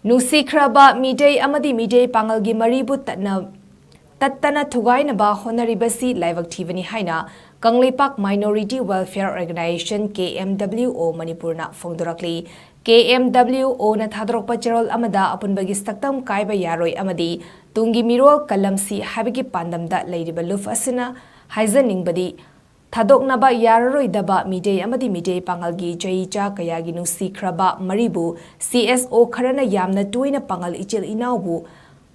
Nungsikhraba Meetei Amdi Meetei-Pangalgi Maribu Tatana Thugainaba Hotnaribasi Laibk Thibani HAINA KANGLEIPAK Minority Welfare Organization KMWO Manipur na PHONGDORAKLI KMWO na thadrokpa cherol amada apunbagi saktam kaiba yaroi amadi tungi mirol kalamsi habigi pandamda leiriba luf asina haizaningbadi Thadoknaba yararoidaba Meetei Amdi Meetei-Pangalgi Chaicha Kayagi Nungsikhraba Maribu CSO Kharana Yamna Tuina Pangal Ichil Inaubu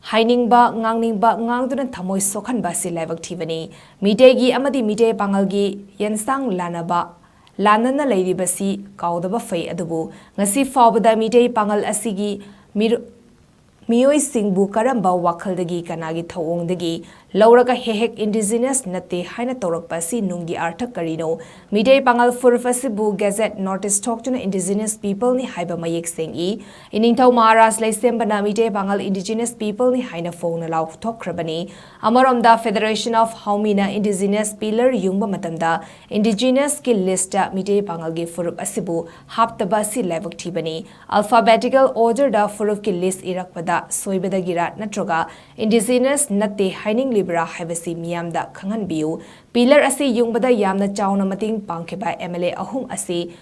Hainingba Ngangningba Ngangduna Thamoi Sokhanbasi Laibk Thibani Meetei Amdi Meetei-Pangalgi Yansang Lanana Lairibasi Kaudaba Fei Adubu Ngasi Fawbada Meetei-Pangal Asigi Miyoi Singbu Karamba Wakaldagi Kanagi Thawongdagi Lauraga Hehek Indigenous Nate Haina Torakpasi Nungi Artha Karino Meetei-Pangal Furfasibu Gazette Notice Talk to Indigenous People ni Haiba Mayek Sengi Iningtau Maharas Laisembana Meetei-Pangal Indigenous People ni Haina Phone Lau Thokrabani Amaromda Federation of HAINA Indigenous Pillar Yungba Matamda Indigenous Ki Lista Meetei-Pangalgi Furup Asibu Haptabasi Laibk Thibani Alphabetical Order da Furup Ki List Irakpada Soibadagira Natroga Indigenous Nate Haining Libra Havasi Miamda Kangan Biu Pillar Asi Yungbada Yamna Chauna Mating Pankeba MLA Ahum Asi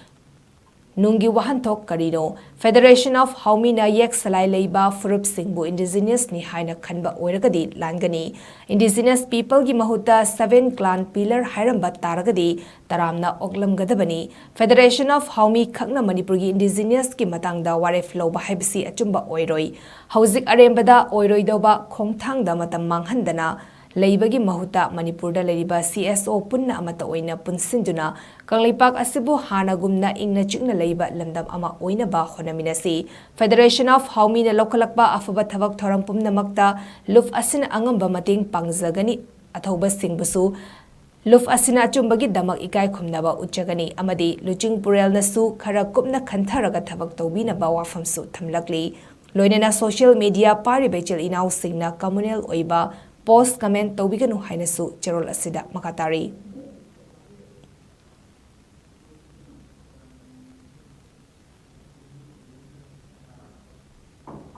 Nungi Wahantok Karino Federation of HAINA Yek Salai Leiba Furup Singbu Indigenous ni Haina Khanba Oiragadi Langani Indigenous People gi Mahuta 7 Clan Pillar Hairamba Taragadi Taramna Oglam Gadabani Federation of HAINA Khakna Manipuri Indigenous ki Matangda Waref Loba Haibsi Achumba Oiroi Hauzik Arembada Oiroidoba Khongthangda Matam Manghandana Laibagi Mahuta Manipurda Lairiba CSO Punna Amata Oina Punsinduna KANGLEIPAK Asibu Hana Gumna Ingna Chikna Laiba Lamdam Ama Oina Ba Honaminasi Federation of HAINA Lokalakba Afaba Thavak Thoram Pumna Makta Luf Asina Angamba Mating Pangzagani Athoba Singbusu Luf Asina Chumbagi Damak Ikai Khumnaba Uchagani Amadi Luching Purel Nasu Khara Kupna Khantaraga Thavak Tobina Bawa Famsu Thamlakli Loinena social media pari bechel inau singna communal oiba post comment tobiganu hainasu cherol asida makatari